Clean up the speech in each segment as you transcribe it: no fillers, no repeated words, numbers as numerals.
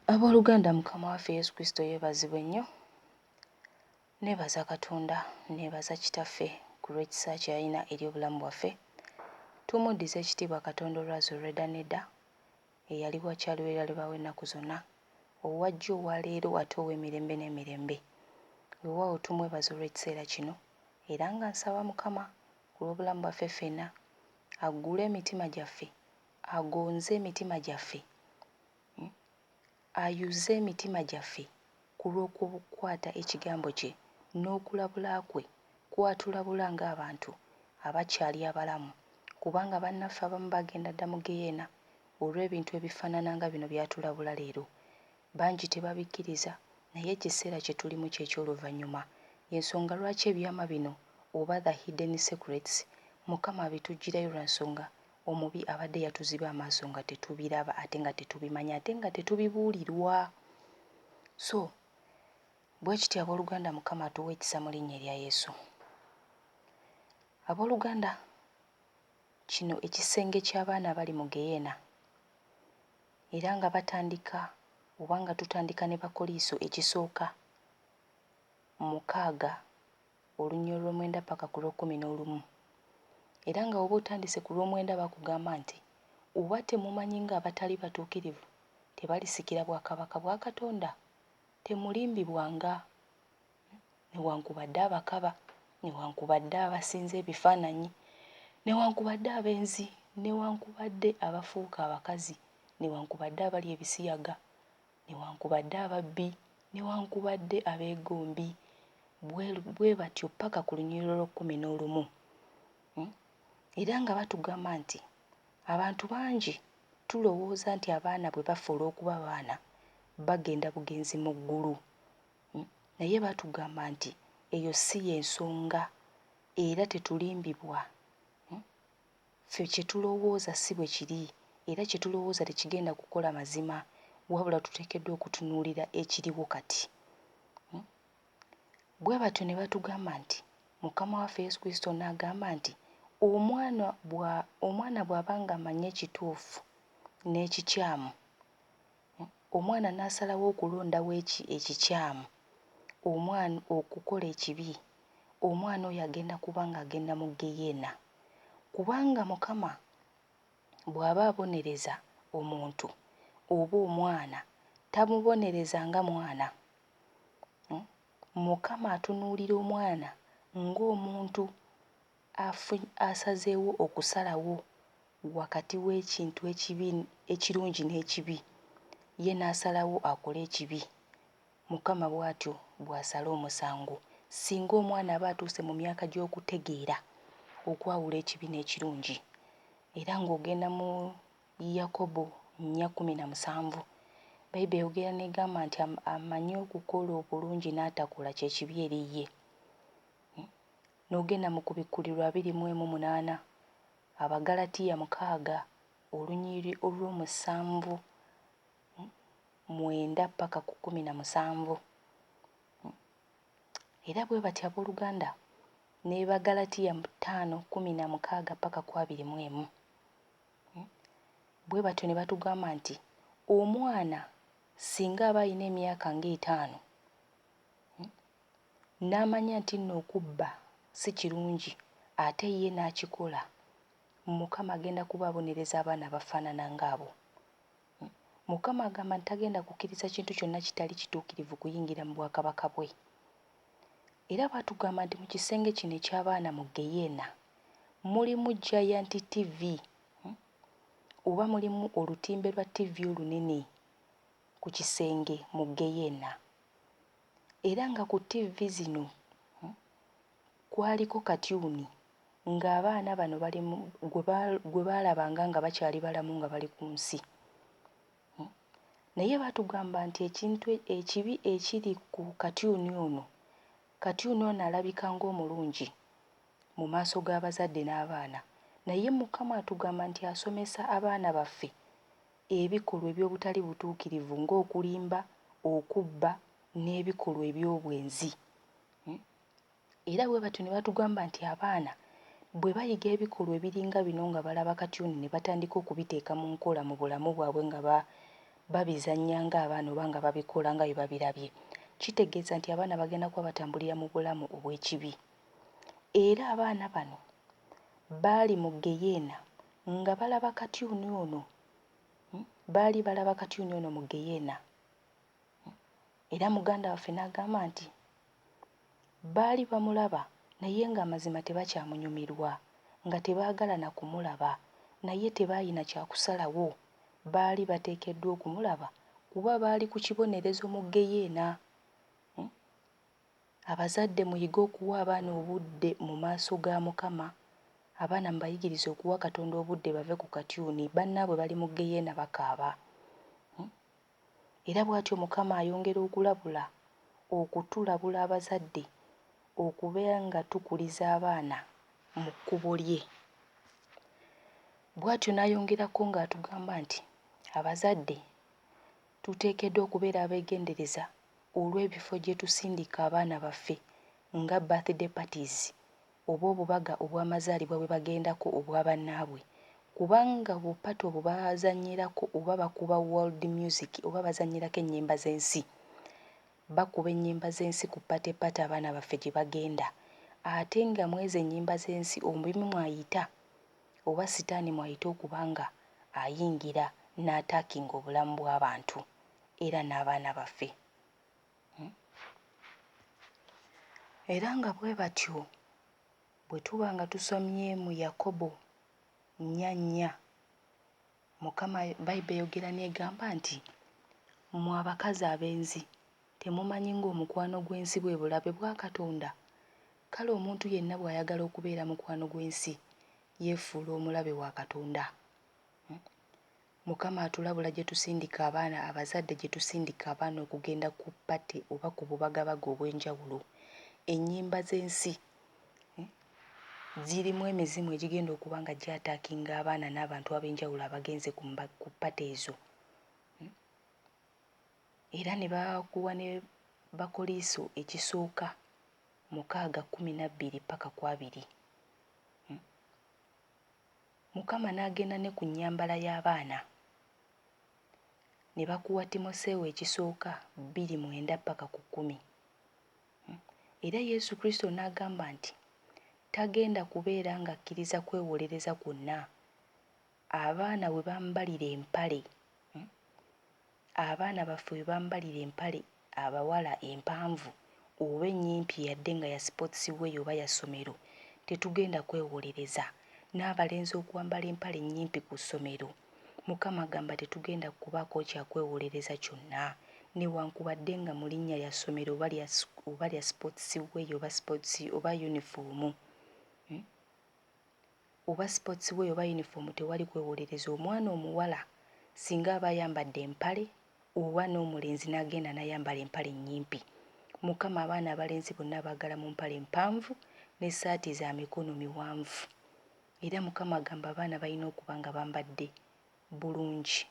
Abooluganda, Mukama waffe Yesu Kristo yeebazibwe nnyo. Neebaza Katonda, neebaza Kitaffe ku lw'ekisa kye yalina eri obulamu bwaffe. Tumuddize ekitiibwa Katonda olwazi olw'edda n'edda, eyaliwo akyaliwo era alibawo ennaku zonna, owajja owaleero ate ow'emirembe n'emirembe. Weewaawo tumwebaza olw'ekiseera kino, era nga nsaba Mukama ku lw'obulamu bwaffe ffenna, aggule emitima gyaffe, agonze emitima gyaffe, ayuze emitima gyaffe ku lw'okukwata ekigambo kye n'okulabula kwe kwatulabula ng'abantu abakyali abalamu, kubanga bannaffe abamu bagenda dda mu geyeena olw'ebintu ebifaanana nga bino byatulabula leero. Bangi tebabikkiriza, naye ekiseera kye tulimu ky'ekyoluvannyuma, y'ensonga lwaki ebyama bino oba the hidden secrets Mukama abituggirayo lwa nsonga omubi abadde yatuziba amaaso nga tetubiraba ate nga tetubimanya ate nga tetubibuulirwa. So bwe kiti abooluganda, Mukama atuwa ekisa mu linnya erya Yesu. Abooluganda, kino ekisenge ky'abaana abali mu geyeena, era nga batandika oba nga tutandika ne Bakoliiso ekisooka 6 olunya olw'omwenda paka ku lw'11. Era nga oba otandise ku lw'omwenda bakugamba nti oba temumanyi ng'abatali batuukirivu tebalisikira bwakabaka bwa Katonda, temulimbibwanga newankubadde abakaba, newankubadde abasinza ebifaananyi, newankubadde abenzi, newankubadde abafuuka abakazi, newankubadde abalya ebisiyaga, newankubadde ababbi, newankubadde abeegombi, bwe batyo paka ku lunyiriro lw'11. Era nga batugamba nti abantu bangi tulowooza nti abaana bwe bafa olw'okuba baana bagenda bugenzi mu ggulu, naye batugamba nti eyo si y'ensonga era tetulimbibwa. Ffe kye tulowooza si bwe kiri, era kye tulowooza tekigenda kukola mazima, wabula tuteekeddwa okutunuulira ekiriwo kati. Bwe batyo ne batugamba nti Mukama waffe Yesu Kristo n'agamba nti omwana bw'aba ng'amanya ekituufu n'ekikyamu, omwana n'asalawo okulondawo ekikyamu, omwana okukola ekibi, omwana oyo agenda kuba ng'agenda mu geyeena. Kubanga Mukama bw'aba abonereza omuntu oba omwana, tamubonereza nga mwana. Mukama atunuulira omwana ng'omuntu asazeewo okusalawo wakati w'ekintu ekibi, ekirungi n'ekibi, ye n'asalawo akole ekibi. Mukama bw'atyo bw'asala omusango, singa omwana aba atuuse mu myaka gy'okutegeera okwawula ekibi n'ekirungi. Era ng'ogenda mu Yakobo 4:17, Bayibuli eyogera n'egamba nti amanyi okukola obulungi n'atakola kye kibi eri ye. N'ogenda mu Okubikkulirwa 2:8, Abaggalatiya 6 olunyiriri olw'7 9 paka ku 17. Era bwe bati abooluganda ne Abaggalatiya 5:16 paka ku 21. Bwe batyo ne batugamba nti omwana singa aba alina emyaka nga5 n'amanya nti nno okubba si kirungi ate ye n'akikola, Mukama agenda kuba abonereza abaana bafaanana ng'abo. Mukama agamba nti tagenda kukkiriza kintu kyonna kitali kituukirivu kuyingira mu bwakabaka bwe. Era batugamba nti mu kisenge kino eky'abaana mu geyeena mulimu Giant TV, oba mulimu olutimbe lwa TV olunene ku kisenge mu geyeena. Era nga ku TV zino kwaliko katyuni ng'abaana bano gwe baalabanga nga bakyali balamu nga bali ku nsi. Naye batugamba nti ekintu ekibi ekiri ku katyuni ono alabika ng'omulungi mu maaso g'abazadde n'abaana, naye Mukama atugamba nti asomesa abaana baffe ebikolwa eby'obutali butuukirivu ng'okulimba, okubba n'ebikolwa eby'obwenzi. Era bwe batyo ne batugamba nti abaana bwe bayiga ebikolwa ebiringa bino nga balaba katyuni ne batandika okubiteeka mu nkola mu bulamu bwabwe nga babizannya ng'abaana oba nga babikola nga bye babirabye, kitegeeza nti abaana bagenda kuba batambulira mu bulamu obw'ekibi. Era abaana bano baali mu geyeena nga balaba katyuni ono, baali balaba katyuni ono mu geyeena. Era muganda waffe n'agamba nti baali bamulaba naye ng'amazima tebakyamunyumirwa, nga tebaagala na kumulaba, naye tebaayina kyakusalawo, baali bateekeddwa okumulaba kuba baali ku kibonerezo mu geyeena. Abazadde muyige okuwa abaana obudde mu maaso ga Mukama. Abaana mubayigirize okuwa Katonda obudde bave ku katyuni, bannaabwe bali mu geyeena bakaaba. Era bw'atyo Mukama ayongera okutulabula abazadde okubeera nga tukuliza abaana mu kkubo lye. Bw'atyo n'ayongerako ng'atugamba nti abazadde tuteekeddwa okubeera abeegendereza olw'ebifo gye tusindika abaana baffe nga birthday parties oba obubaga obw'amazaalibwa bwe bagendako obwa bannaabwe, kubanga bupatu obwo bazannyirako oba bakuba world music oba bazannyirako ennyimba z'ensi. Bakuba ennyimba z'ensi ku patepate abaana baffe gye bagenda, ate nga mu ezo ennyimba z'ensi omubimu mwayita oba sitaani mwayita okubanga ayingira n'ataakinga obulamu bw'abantu era n'abaana baffe. Era nga bwe batyo bwe tuba nga tusomye mu Yakobo 4:4, Mukama Bayibuli eyogera n'egamba nti mmwe abakazi abenzi temumanyi ng'omukwano gw'ensi bwe bulabe bwa Katonda? Kale omuntu yenna bw'ayagala okubeera mukwano gw'ensi yeefuula omulabe wa Katonda. Mukama atulabula gye tusindika abaana, abazadde gye tusindika abaana okugenda ku ppate oba ku bubagabaga obw'enjawulo. Ennyimba z'ensi zirimu emizimu egigenda okuba nga gyataakinga abaana n'abantu ab'enjawulo abagenze ku ppate ezo. Era ne bakuwa ne Bakoliiso ekisooka 6:12 paka ku 20. Mukama n'agenda ne ku nnyambala y'abaana ne bakuwa Timoseewo ekisooka 2:9 paka ku 10. Era Yesu Kristo n'agamba nti tagenda kubeera ng'akkiriza kwewolereza kwonna abaana we bambalira empale, abaana baffe we bambalira empale abawala empanvu oba ennyimpi yadde nga ya sports wear oba ya ssomero, tetugenda kwewolereza. N'abalenzi okwambala empale ennyimpi ku ssomero, Mukama agamba tetugenda kubaako kyakwewolereza kyonna, newankubadde nga mu linnya lya ssomero oba lya sports wear oba yunifoomu. Oba sports wear oba yunifoomu tewali kwewolereza. Omwana omuwala singa aba ayambadde empale oba n'omulenzi n'agenda n'ayambala empale ennyimpi, Mukama abaana abalenzi bonna baagala mu mpale empanvu n'essaati za mikono miwanvu. Era Mukama agamba abaana balina okuba nga bambadde bulungi.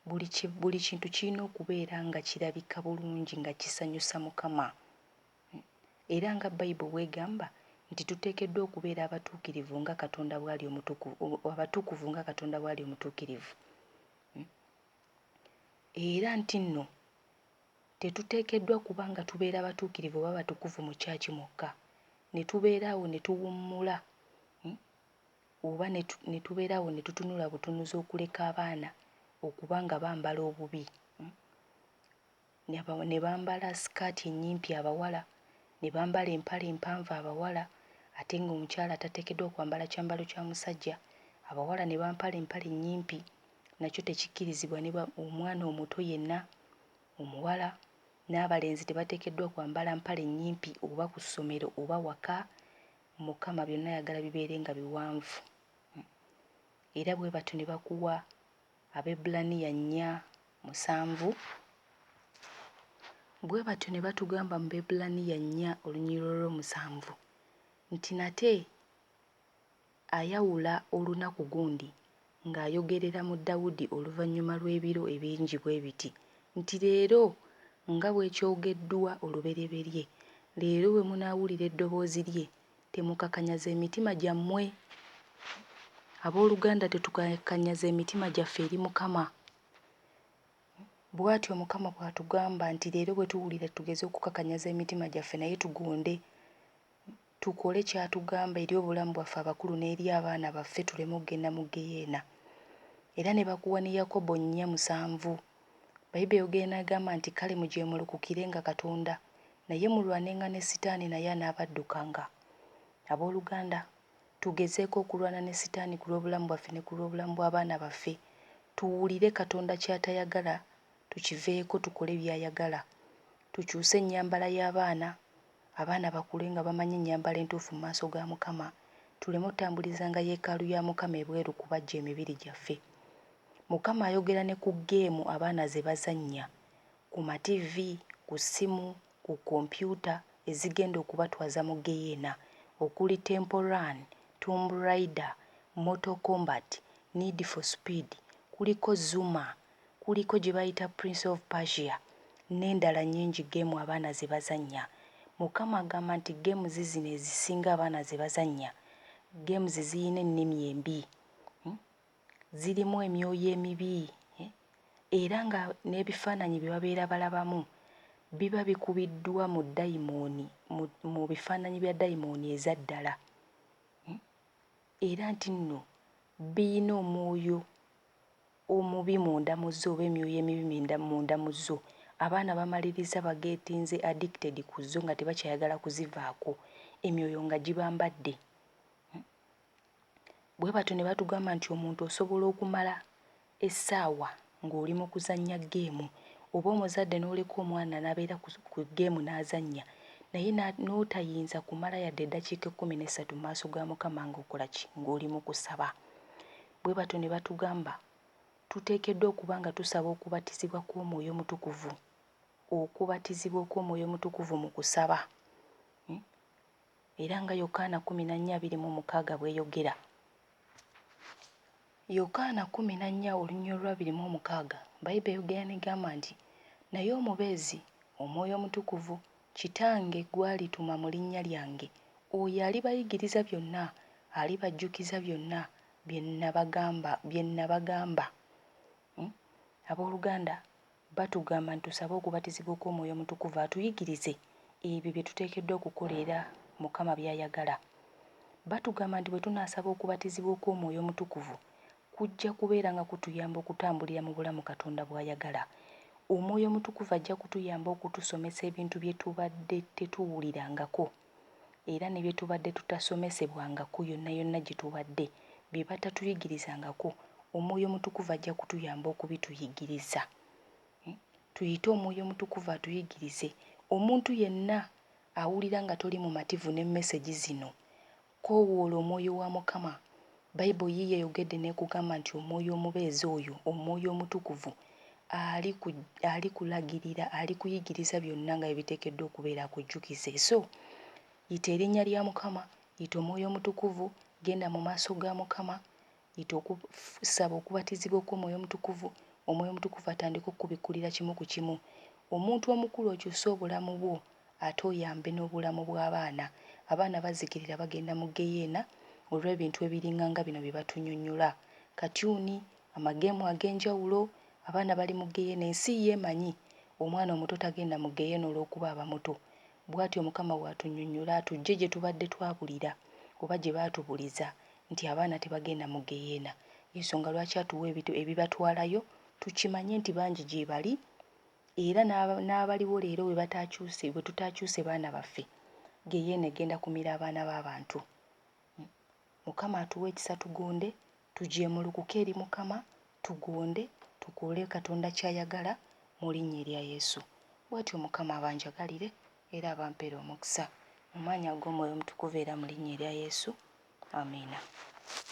Buli kintu kirina okubeera nga kirabika bulungi nga kisanyusa Mukama. Era nga Bayibuli bw'egamba nti tuteekeddwa okubeera abatukuvu nga Katonda bw'ali omutuukirivu. Era nti nno tetuteekeddwa kuba nga tubeera abatuukirivu oba batukuvu mu kyaki mwokka, ne tubeeraawo ne tuwummula oba ne tubeeraawo ne tutunula butunuzi okuleka abaana okuba nga bambala obubi. Ne bambala sikaati ennyimpi abawala, ne bambala empale empanvu abawala, ate ng'omukyala tateekeddwa kwambala kyambalo kya musajja. Abawala ne bampala empale ennyimpi, nakyo tekikkirizibwa. Ne omwana omuto yenna omuwala n'abalenzi tebateekeddwa kwambala mpale ennyimpi oba ku ssomero oba waka. Mukama byonna ayagala bibeere nga biwanvu. Era bwe batyo ne bakuwa Abaebbulaniya 4:7. Bwe batyo ne batugamba mu Baebbulaniya 4:7 nti nate ayawula olunaku gundi ng'ayogerera mu Dawudi oluvannyuma lw'ebiro ebingi bwe biti nti leero nga bw'ekyogeddwa olubereberye, leero bwe munaawulira eddoboozi lye temukakanyaza emitima gyammwe. Abooluganda tetukakanyaza emitima gyaffe eri Mukama. Bw'atyo Mukama bw'atugamba nti leero bwe tuwulira tugeze okukakanyaza emitima gyaffe naye tugonde, tukole ky'atugamba eri obulamu bwaffe abakulu n'eri abaana baffe tuleme okugenda mu geyeena. Era ne bakuwa ne Yakobo 4:7. Bayibuli yogenda agamba nti kale mujeemulukukirenga Katonda naye mulwanenga ne Sitaani naye anaabaddukanga. Abooluganda, tugezeeko okulwana ne Sitaani ku lw'obulamu bwaffe ne ku lw'obulamu bw'abaana baffe. Tuwulire Katonda ky'atayagala, tukiveeko tukole by'ayagala. Tukyuse ennyambala y'abaana, abaana bakule nga bamanyi ennyambala entuufu mu maaso ga Mukama. Tuleme otambulizanga yeekaalu ya Mukama ebweru kubajja emibiri gyaffe. Mukama ayogera ne ku geemu abaana ze bazannya ku mativi, ku ssimu, ku kompyuta ezigenda okubatwaza mu geyeena okuli Temple Run, Tomb Raider, Mortal Kombat, Need for Speed, kuliko Zuma, kuliko gye bayita Prince of Persia n'endala nnyingi geemu abaana ze bazannya. Mukama agamba nti geemu zino ezisinga abaana ze bazannya, geemu ziyina ennimi embi, zirimu emyoyo emibi, era nga n'ebifaananyi bye babeera balabamu biba bikubiddwa mu dayimooni, mu bifaananyi bya dayimooni eza ddala. Era nti nno biyina omwoyo omubi munda mu zo oba emyoyo emibi munda mu zo. Abaana bamaliriza bageetinze addicted ku zo nga tebakyayagala kuzivaako, emyoyo nga gibambadde. Bwe batyo ne batugamba nti omuntu osobola okumala essaawa ng'oli mu kuzannya geemu, oba omuzadde n'oleka omwana n'abeera ku geemu n'azannya, naye n'otayinza kumala yadde eddakiika 13 mu maaso ga Mukama ng'okola ki? Ng'oli mu kusaba. Bwe batyo ne batugamba tuteekeddwa okuba nga tusaba okubatizibwa kw'Omwoyo Mutukuvu, okubatizibwa okw'Omwoyo Mutukuvu mu kusaba. Era nga Yokaana 14:26 bw'eyogera. Yokaana 14:26 Bayibuli eyogera n'egamba nti naye omubeezi Omwoyo Mutukuvu Kitange gw'alituma mu linnya lyange, oyo alibayigiriza byonna, alibajjukiza byonna bye nnabagamba. Abooluganda, batugamba nti tusabe okubatizibwa okw'Omwoyo Mutukuvu atuyigirize ebyo bye tuteekeddwa okukola era Mukama by'ayagala. Batugamba nti bwe tunaasaba okubatizibwa okw'Omwoyo Mutukuvu kujja kubeera nga kutuyamba okutambulira mu bulamu Katonda bw'ayagala. Omwoyo Mutukuvu ajja kutuyamba okutusomesa ebintu bye tubadde tetuwulirangako era ne bye tubadde tutasomesebwangako yonna yonna gye tubadde bye batatuyigirizangako. Omwoyo Mutukuvu ajja kutuyamba okubituyigiriza. Tuyite Omwoyo Mutukuvu atuyigirize. Omuntu yenna awulira nga toli mumativu ne message zino, koowoola Omwoyo wa Mukama. Bayibuli yiye eyogedde n'ekugamba nti omwoyo omubeezi oyo, Omwoyo Omutukuvu, ali kulagirira, ali kuyigiriza byonna nga biteekeddwa okubeera akujjukize. So yita erinnya lya Mukama, yita Omwoyo Omutukuvu, genda mu maaso ga Mukama, yita okusaba okubatizibwa okw'Omwoyo Omutukuvu. Omwoyo Omutukuvu atandika okukubikkulira kimu ku kimu. Omuntu omukulu okyuse obulamu bwo ate oyambe n'obulamu bw'abaana. Abaana bazikirira bagenda mu geyeena olw'ebintu ebiringanga bino bye batunnyonnyola. Katyuni, amageemu ag'enjawulo, abaana bali mu geyeena. Ensi yeemanyi omwana omuto tagenda mu geyeena olw'okuba aba muto. Bw'atyo Mukama bw'atunnyonnyola atujje gye tubadde twabulira oba gye baatubuliza nti abaana tebagenda mu geyeena. Ensonga lwaki atuwa ebibatwalayo tukimanye nti bangi gye bali era n'abaliwo leero bwe tutakyuse baana baffe, geyeena egenda kumira abaana b'abantu. Mukama atuwa ekisa tugonde, tujeemulukuke eri Mukama, tugonde, tukole Katonda ky'ayagala mu linnya erya Yesu. Bw'atyo Mukama abanjagalire era abampeera omukisa mu maanyi ag'Omwoyo Omutukuvu era mu linnya erya Yesu. Amiina.